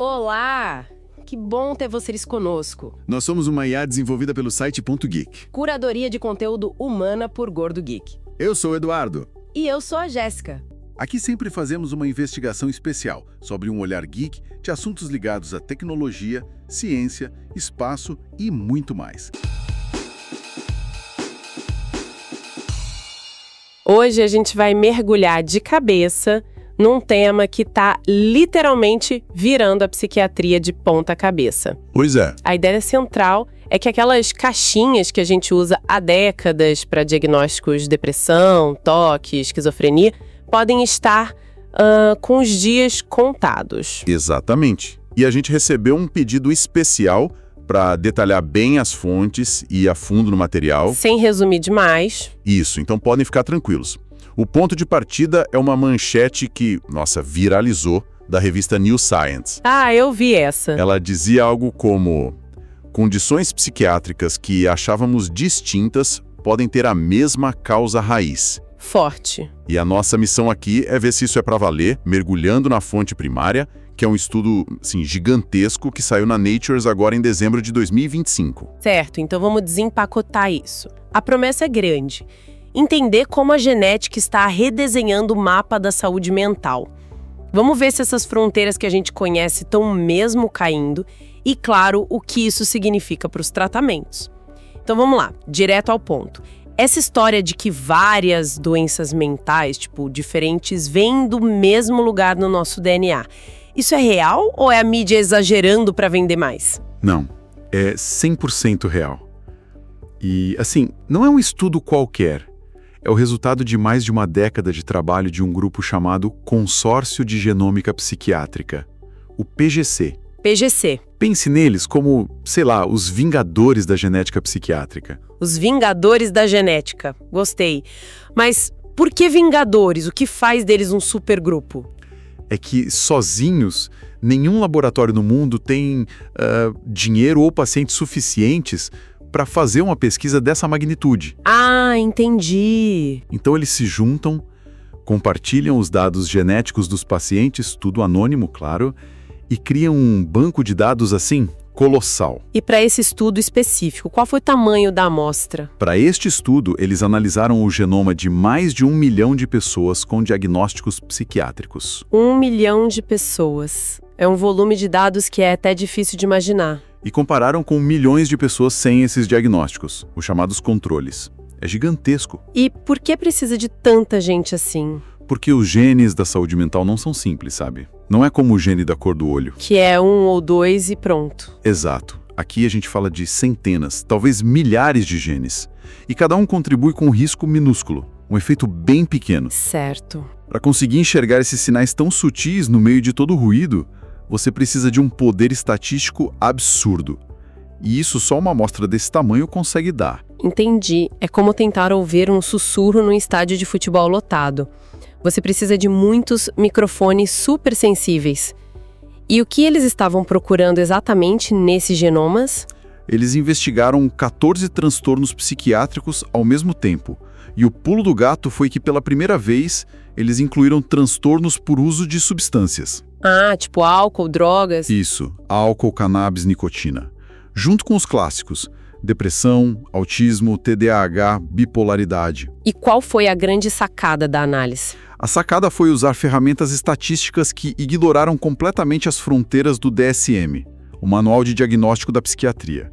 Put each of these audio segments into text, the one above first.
Olá! Que bom ter vocês conosco. Nós somos uma IA desenvolvida pelo site .geek. Curadoria de conteúdo humana por Gordo Geek. Eu sou o Eduardo. E eu sou a Jéssica. Aqui sempre fazemos uma investigação especial sobre um olhar geek de assuntos ligados à tecnologia, ciência, espaço e muito mais. Hoje a gente vai mergulhar de cabeça num tema que está literalmente virando a psiquiatria de ponta cabeça. Pois é. A ideia central é que aquelas caixinhas que a gente usa há décadas para diagnósticos de depressão, toque, esquizofrenia, podem estar com os dias contados. Exatamente. E a gente recebeu um pedido especial para detalhar bem as fontes e ir a fundo no material. Sem resumir demais. Isso, então podem ficar tranquilos. O ponto de partida é uma manchete que, viralizou, da revista New Science. Ah, eu vi essa. Ela dizia algo como: condições psiquiátricas que achávamos distintas podem ter a mesma causa raiz. Forte. E a nossa missão aqui é ver se isso é para valer, mergulhando na fonte primária, que é um estudo, gigantesco que saiu na Nature agora em dezembro de 2025. Certo, então vamos desempacotar isso. A promessa é grande. Entender como a genética está redesenhando o mapa da saúde mental. Vamos ver se essas fronteiras que a gente conhece estão mesmo caindo e, claro, o que isso significa para os tratamentos. Então vamos lá, direto ao ponto. Essa história de que várias doenças mentais, diferentes, vêm do mesmo lugar no nosso DNA, isso é real ou é a mídia exagerando para vender mais? Não, é 100% real. E, não é um estudo qualquer. É o resultado de mais de uma década de trabalho de um grupo chamado Consórcio de Genômica Psiquiátrica, o PGC. PGC. Pense neles como, os vingadores da genética psiquiátrica. Os vingadores da genética. Gostei. Mas por que vingadores? O que faz deles um supergrupo? É que, sozinhos, nenhum laboratório no mundo tem dinheiro ou pacientes suficientes para fazer uma pesquisa dessa magnitude. Ah, entendi. Então eles se juntam, compartilham os dados genéticos dos pacientes, tudo anônimo, claro, e criam um banco de dados colossal. E para esse estudo específico, qual foi o tamanho da amostra? Para este estudo, eles analisaram o genoma de mais de 1 milhão de pessoas com diagnósticos psiquiátricos. 1 milhão de pessoas. É um volume de dados que é até difícil de imaginar. E compararam com milhões de pessoas sem esses diagnósticos, os chamados controles. É gigantesco. E por que precisa de tanta gente assim? Porque os genes da saúde mental não são simples, sabe? Não é como o gene da cor do olho. Que é 1 ou 2 e pronto. Exato. Aqui a gente fala de centenas, talvez milhares de genes. E cada um contribui com um risco minúsculo, um efeito bem pequeno. Certo. Para conseguir enxergar esses sinais tão sutis no meio de todo o ruído, você precisa de um poder estatístico absurdo. E isso só uma amostra desse tamanho consegue dar. Entendi. É como tentar ouvir um sussurro num estádio de futebol lotado. Você precisa de muitos microfones super sensíveis. E o que eles estavam procurando exatamente nesses genomas? Eles investigaram 14 transtornos psiquiátricos ao mesmo tempo. E o pulo do gato foi que, pela primeira vez, eles incluíram transtornos por uso de substâncias. Ah, tipo álcool, drogas? Isso, álcool, cannabis, nicotina. Junto com os clássicos, depressão, autismo, TDAH, bipolaridade. E qual foi a grande sacada da análise? A sacada foi usar ferramentas estatísticas que ignoraram completamente as fronteiras do DSM, o Manual de Diagnóstico da Psiquiatria.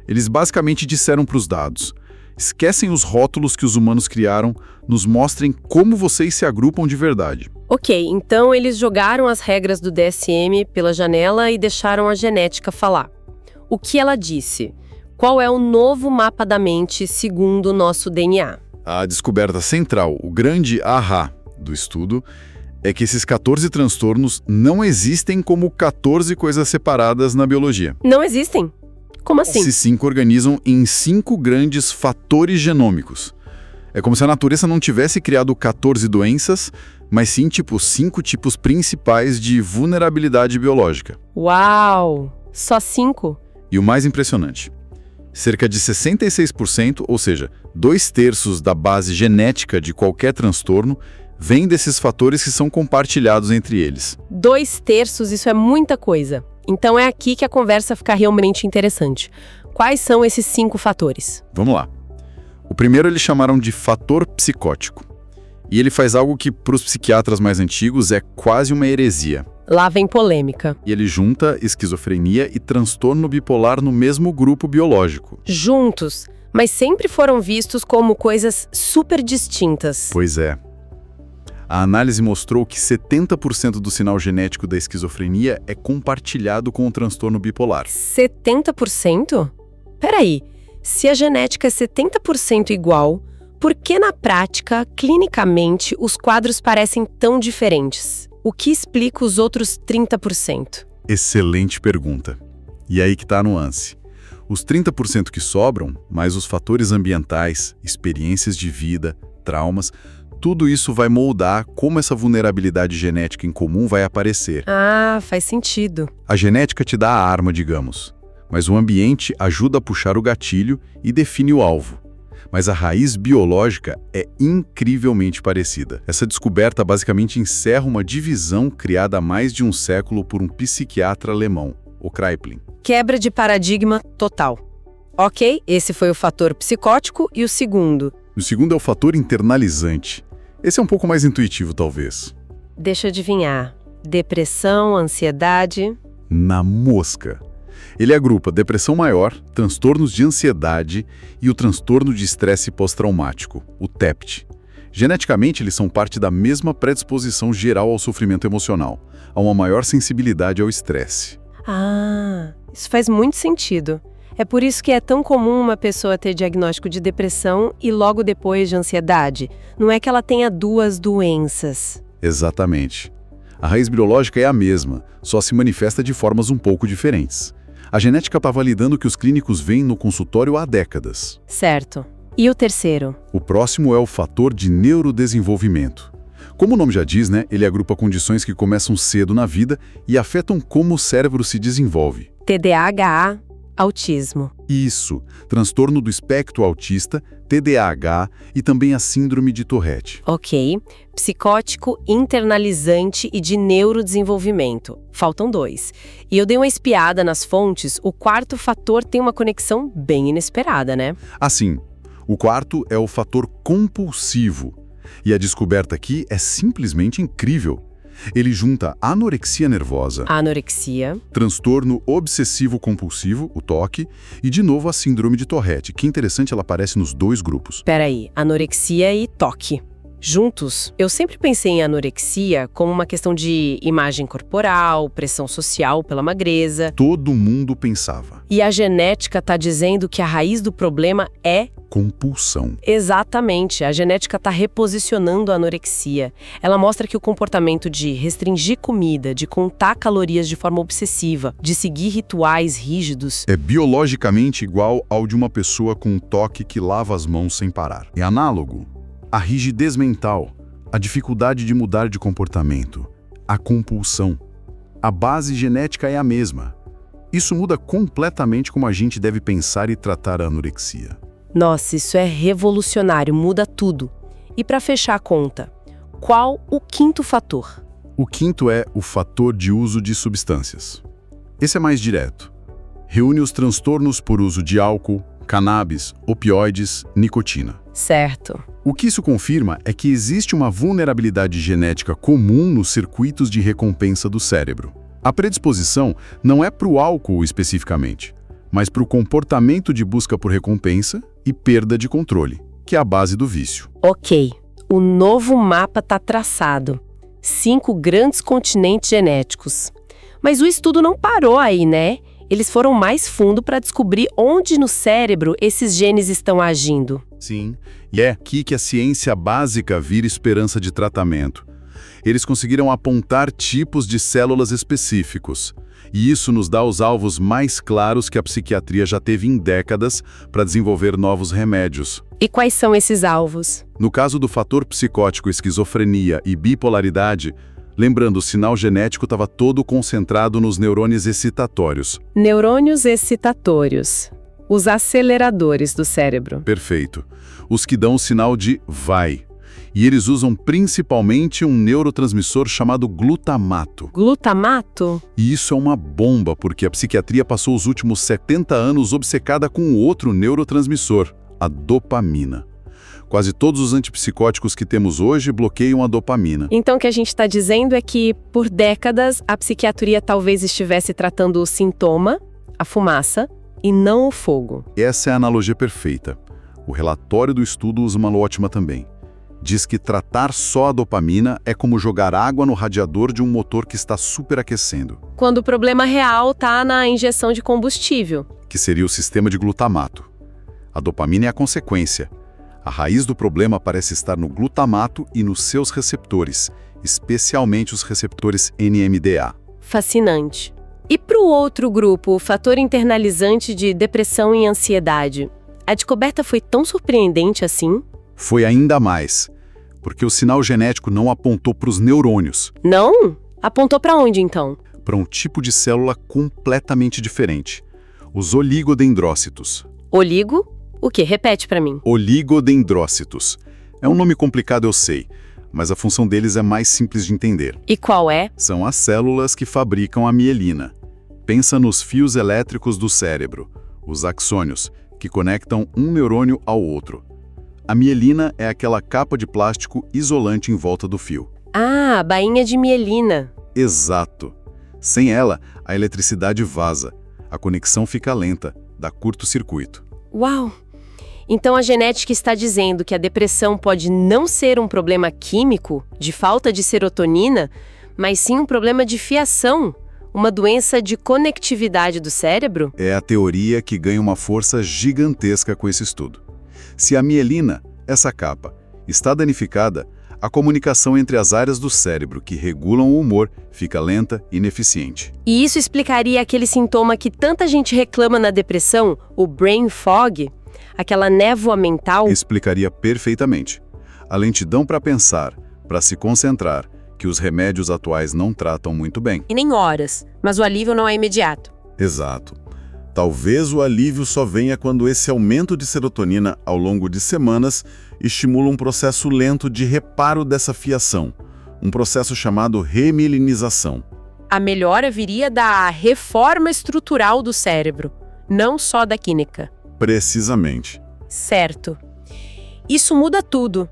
Eles basicamente disseram para os dados: esquecem os rótulos que os humanos criaram, nos mostrem como vocês se agrupam de verdade. Ok, então eles jogaram as regras do DSM pela janela e deixaram a genética falar. O que ela disse? Qual é o novo mapa da mente segundo o nosso DNA? A descoberta central, o grande ahá do estudo, é que esses 14 transtornos não existem como 14 coisas separadas na biologia. Não existem? Como assim? Se 5 organizam em 5 grandes fatores genômicos. É como se a natureza não tivesse criado 14 doenças, mas sim 5 tipos principais de vulnerabilidade biológica. Uau! Só 5? E o mais impressionante, cerca de 66%, ou seja, 2/3 da base genética de qualquer transtorno, vem desses fatores que são compartilhados entre eles. 2/3, isso é muita coisa. Então é aqui que a conversa fica realmente interessante. Quais são esses 5 fatores? Vamos lá. O primeiro eles chamaram de fator psicótico. E ele faz algo que, para os psiquiatras mais antigos, é quase uma heresia. Lá vem polêmica. E ele junta esquizofrenia e transtorno bipolar no mesmo grupo biológico. Juntos, mas sempre foram vistos como coisas super distintas. Pois é. A análise mostrou que 70% do sinal genético da esquizofrenia é compartilhado com o transtorno bipolar. 70%? Peraí, se a genética é 70% igual, por que na prática, clinicamente, os quadros parecem tão diferentes? O que explica os outros 30%? Excelente pergunta. E aí que está a nuance. Os 30% que sobram, mais os fatores ambientais, experiências de vida, traumas, tudo isso vai moldar como essa vulnerabilidade genética em comum vai aparecer. Ah, faz sentido. A genética te dá a arma, digamos, mas o ambiente ajuda a puxar o gatilho e define o alvo. Mas a raiz biológica é incrivelmente parecida. Essa descoberta basicamente encerra uma divisão criada há mais de um século por um psiquiatra alemão, o Kraepelin. Quebra de paradigma total. Ok, esse foi o fator psicótico e o segundo? O segundo é o fator internalizante. Esse é um pouco mais intuitivo, talvez. Deixa eu adivinhar. Depressão, ansiedade... Na mosca. Ele agrupa depressão maior, transtornos de ansiedade e o transtorno de estresse pós-traumático, o TEPT. Geneticamente, eles são parte da mesma predisposição geral ao sofrimento emocional, a uma maior sensibilidade ao estresse. Ah, isso faz muito sentido. É por isso que é tão comum uma pessoa ter diagnóstico de depressão e logo depois de ansiedade. Não é que ela tenha 2 doenças. Exatamente. A raiz biológica é a mesma, só se manifesta de formas um pouco diferentes. A genética está validando o que os clínicos veem no consultório há décadas. Certo. E o terceiro? O próximo é o fator de neurodesenvolvimento. Como o nome já diz, né, ele agrupa condições que começam cedo na vida e afetam como o cérebro se desenvolve. TDAH, autismo. Isso, transtorno do espectro autista, TDAH e também a síndrome de Tourette. Ok. Psicótico, internalizante e de neurodesenvolvimento. Faltam 2. E eu dei uma espiada nas fontes, o quarto fator tem uma conexão bem inesperada, né? Assim, o quarto é o fator compulsivo. E a descoberta aqui é simplesmente incrível. Ele junta anorexia nervosa, Anorexia, transtorno obsessivo-compulsivo, o TOC, e de novo a síndrome de Tourette, que interessante, ela aparece nos 2 grupos. peraí, anorexia e toque. Juntos, eu sempre pensei em anorexia como uma questão de imagem corporal, pressão social pela magreza. Todo mundo pensava. E a genética está dizendo que a raiz do problema é... Compulsão. Exatamente, a genética está reposicionando a anorexia. Ela mostra que o comportamento de restringir comida, de contar calorias de forma obsessiva, de seguir rituais rígidos... É biologicamente igual ao de uma pessoa com um toque que lava as mãos sem parar. É análogo. A rigidez mental, a dificuldade de mudar de comportamento, a compulsão. A base genética é a mesma. Isso muda completamente como a gente deve pensar e tratar a anorexia. Nossa, isso é revolucionário, muda tudo. E para fechar a conta, qual o quinto fator? O quinto é o fator de uso de substâncias. Esse é mais direto. Reúne os transtornos por uso de álcool, cannabis, opioides, nicotina. Certo. O que isso confirma é que existe uma vulnerabilidade genética comum nos circuitos de recompensa do cérebro. A predisposição não é para o álcool especificamente, mas para o comportamento de busca por recompensa e perda de controle, que é a base do vício. Ok, o novo mapa está traçado. 5 grandes continentes genéticos. Mas o estudo não parou aí, né? Eles foram mais fundo para descobrir onde no cérebro esses genes estão agindo. Sim, e é aqui que a ciência básica vira esperança de tratamento. Eles conseguiram apontar tipos de células específicos, e isso nos dá os alvos mais claros que a psiquiatria já teve em décadas para desenvolver novos remédios. E quais são esses alvos? No caso do fator psicótico, esquizofrenia e bipolaridade, lembrando, o sinal genético estava todo concentrado nos neurônios excitatórios. Neurônios excitatórios. Os aceleradores do cérebro. Perfeito. Os que dão o sinal de vai. E eles usam principalmente um neurotransmissor chamado glutamato. Glutamato? E isso é uma bomba, porque a psiquiatria passou os últimos 70 anos obcecada com outro neurotransmissor, a dopamina. Quase todos os antipsicóticos que temos hoje bloqueiam a dopamina. Então o que a gente está dizendo é que, por décadas, a psiquiatria talvez estivesse tratando o sintoma, a fumaça, e não o fogo. Essa é a analogia perfeita. O relatório do estudo usa uma ótima também. Diz que tratar só a dopamina é como jogar água no radiador de um motor que está superaquecendo, Quando o problema real está na injeção de combustível. que seria o sistema de glutamato. A dopamina é a consequência. A raiz do problema parece estar no glutamato e nos seus receptores, especialmente os receptores NMDA. Fascinante. E para o outro grupo, o fator internalizante de depressão e ansiedade, a descoberta foi tão surpreendente assim? Foi ainda mais, porque o sinal genético não apontou para os neurônios, Não? Apontou para onde então? para um tipo de célula completamente diferente, os oligodendrócitos. Oligo? O quê? Repete para mim. Oligodendrócitos. É um nome complicado, eu sei, mas a função deles é mais simples de entender. E qual é? São as células que fabricam a mielina. Pensa nos fios elétricos do cérebro, os axônios, que conectam um neurônio ao outro. A mielina é aquela capa de plástico isolante em volta do fio. Ah, bainha de mielina. Exato. Sem ela, a eletricidade vaza. A conexão fica lenta, dá curto-circuito. Uau! Então a genética está dizendo que a depressão pode não ser um problema químico, de falta de serotonina, mas sim um problema de fiação, uma doença de conectividade do cérebro? É a teoria que ganha uma força gigantesca com esse estudo. Se a mielina, essa capa, está danificada, a comunicação entre as áreas do cérebro que regulam o humor fica lenta e ineficiente. E isso explicaria aquele sintoma que tanta gente reclama na depressão, o brain fog, aquela névoa mental? Explicaria perfeitamente. A lentidão para pensar, para se concentrar, que os remédios atuais não tratam muito bem. E nem horas, mas o alívio não é imediato. Exato. Talvez o alívio só venha quando esse aumento de serotonina ao longo de semanas estimula um processo lento de reparo dessa fiação, um processo chamado remilinização. A melhora viria da reforma estrutural do cérebro, não só da química. Precisamente. Certo. Isso muda tudo.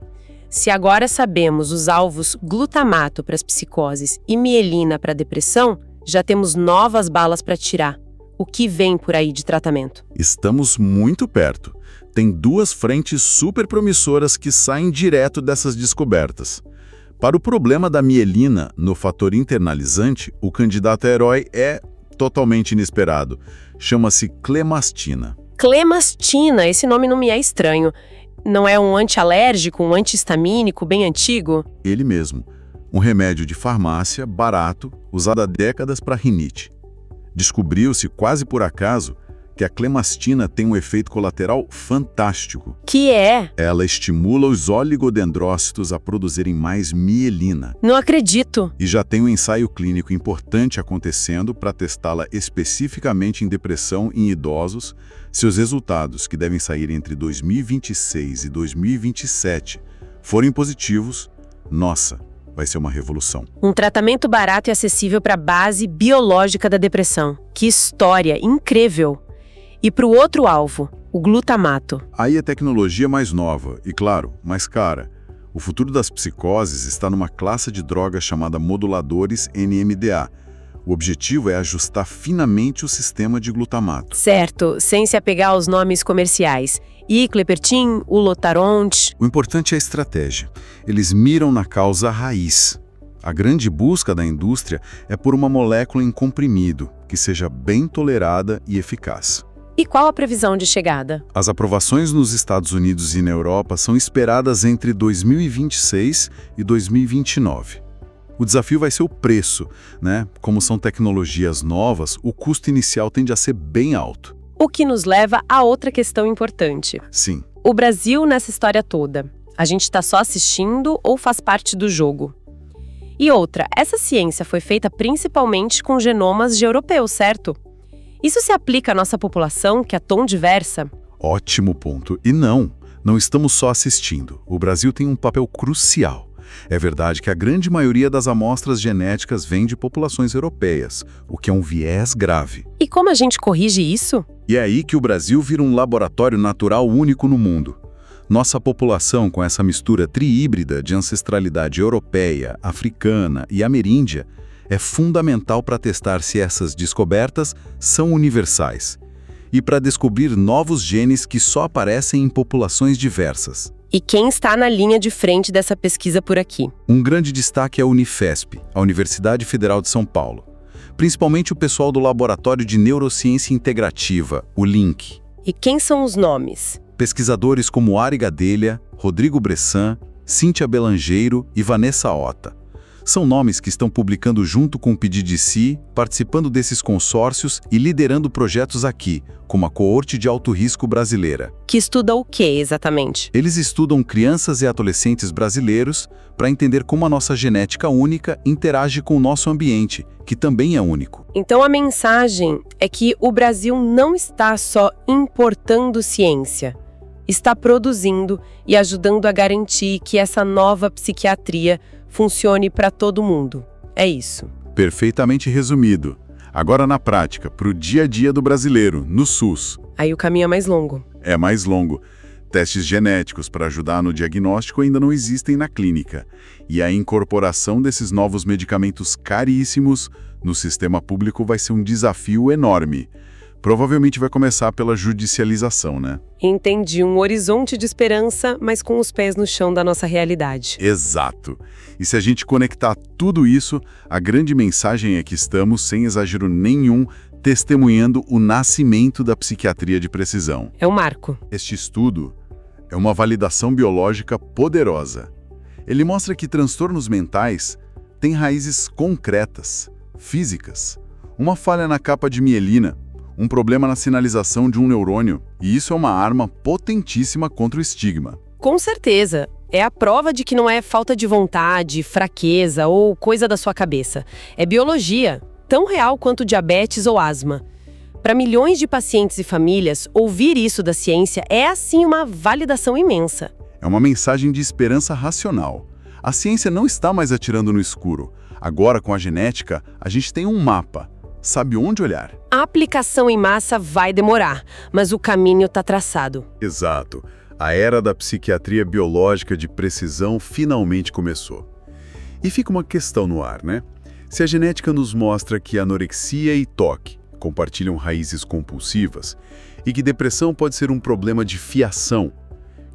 Se agora sabemos os alvos glutamato para as psicoses e mielina para a depressão, já temos novas balas para tirar. O que vem por aí de tratamento? Estamos muito perto. Tem duas frentes super promissoras que saem direto dessas descobertas. Para o problema da mielina no fator internalizante, o candidato a herói é totalmente inesperado. Chama-se clemastina. Clemastina, esse nome não me é estranho. Não é um antialérgico, um antihistamínico bem antigo? Ele mesmo. Um remédio de farmácia, barato, usado há décadas para rinite. Descobriu-se, quase por acaso, que a clemastina tem um efeito colateral fantástico. Que é? Ela estimula os oligodendrócitos a produzirem mais mielina. Não acredito. E já tem um ensaio clínico importante acontecendo para testá-la especificamente em depressão em idosos. Seus resultados, que devem sair entre 2026 e 2027, forem positivos, nossa, vai ser uma revolução. Um tratamento barato e acessível para a base biológica da depressão. Que história incrível! E para o outro alvo, o glutamato. Aí a tecnologia mais nova e, claro, mais cara. O futuro das psicoses está numa classe de drogas chamada moduladores NMDA. O objetivo é ajustar finamente o sistema de glutamato. Certo, sem se apegar aos nomes comerciais. Iclepertin, ulotaronte. O importante é a estratégia. Eles miram na causa raiz. A grande busca da indústria é por uma molécula em comprimido, que seja bem tolerada e eficaz. E qual a previsão de chegada? As aprovações nos Estados Unidos e na Europa são esperadas entre 2026 e 2029. O desafio vai ser o preço, né? Como são tecnologias novas, o custo inicial tende a ser bem alto. O que nos leva a outra questão importante. Sim. O Brasil nessa história toda. A gente está só assistindo ou faz parte do jogo? E outra, essa ciência foi feita principalmente com genomas de europeus, certo? Isso se aplica à nossa população, que é tão diversa? Ótimo ponto. E não, Não estamos só assistindo. O Brasil tem um papel crucial. É verdade que a grande maioria das amostras genéticas vem de populações europeias, o que é um viés grave. E como a gente corrige isso? E é aí que o Brasil vira um laboratório natural único no mundo. Nossa população, com essa mistura triíbrida de ancestralidade europeia, africana e ameríndia, é fundamental para testar se essas descobertas são universais e para descobrir novos genes que só aparecem em populações diversas. E quem está na linha de frente dessa pesquisa por aqui? Um grande destaque é a Unifesp, a Universidade Federal de São Paulo. Principalmente o pessoal do Laboratório de Neurociência Integrativa, o LINC. E quem são os nomes? Pesquisadores como Ari Gadelha, Rodrigo Bressan, Cíntia Belangeiro e Vanessa Ota. São nomes que estão publicando junto com o PDDC, participando desses consórcios e liderando projetos aqui, como a Coorte de Alto Risco Brasileira. Que estuda o que exatamente? Eles estudam crianças e adolescentes brasileiros para entender como a nossa genética única interage com o nosso ambiente, que também é único. Então a mensagem é que o Brasil não está só importando ciência, está produzindo e ajudando a garantir que essa nova psiquiatria funcione para todo mundo. É isso. Perfeitamente resumido. Agora na prática, para o dia a dia do brasileiro, no SUS. Aí o caminho é mais longo. É mais longo. Testes genéticos para ajudar no diagnóstico ainda não existem na clínica. E a incorporação desses novos medicamentos caríssimos no sistema público vai ser um desafio enorme. Provavelmente vai começar pela judicialização, né? Entendi, um horizonte de esperança, mas com os pés no chão da nossa realidade. Exato. E se a gente conectar tudo isso, a grande mensagem é que estamos, sem exagero nenhum, testemunhando o nascimento da psiquiatria de precisão. É um marco. Este estudo é uma validação biológica poderosa. Ele mostra que transtornos mentais têm raízes concretas, físicas. Uma falha na capa de mielina, um problema na sinalização de um neurônio, e isso é uma arma potentíssima contra o estigma. Com certeza. É a prova de que não é falta de vontade, fraqueza ou coisa da sua cabeça. É biologia, tão real quanto diabetes ou asma. Para milhões de pacientes e famílias, ouvir isso da ciência é, assim, uma validação imensa. É uma mensagem de esperança racional. A ciência não está mais atirando no escuro. Agora, com a genética, a gente tem um mapa. Sabe onde olhar. A aplicação em massa vai demorar, mas o caminho está traçado. Exato. A era da psiquiatria biológica de precisão finalmente começou. E fica uma questão no ar, né? Se a genética nos mostra que anorexia e TOC compartilham raízes compulsivas e que depressão pode ser um problema de fiação,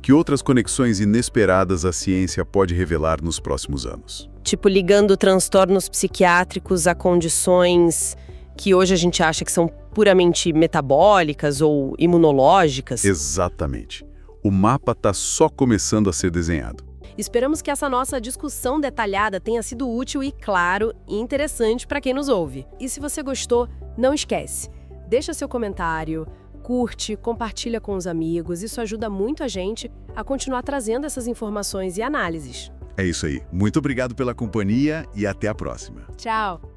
que outras conexões inesperadas a ciência pode revelar nos próximos anos? Tipo, ligando transtornos psiquiátricos a condições que hoje a gente acha que são puramente metabólicas ou imunológicas. Exatamente. O mapa está só começando a ser desenhado. Esperamos que essa nossa discussão detalhada tenha sido útil e, claro, interessante para quem nos ouve. E se você gostou, não esquece, deixa seu comentário, curte, compartilha com os amigos. Isso ajuda muito a gente a continuar trazendo essas informações e análises. É isso aí. Muito obrigado pela companhia e até a próxima. Tchau!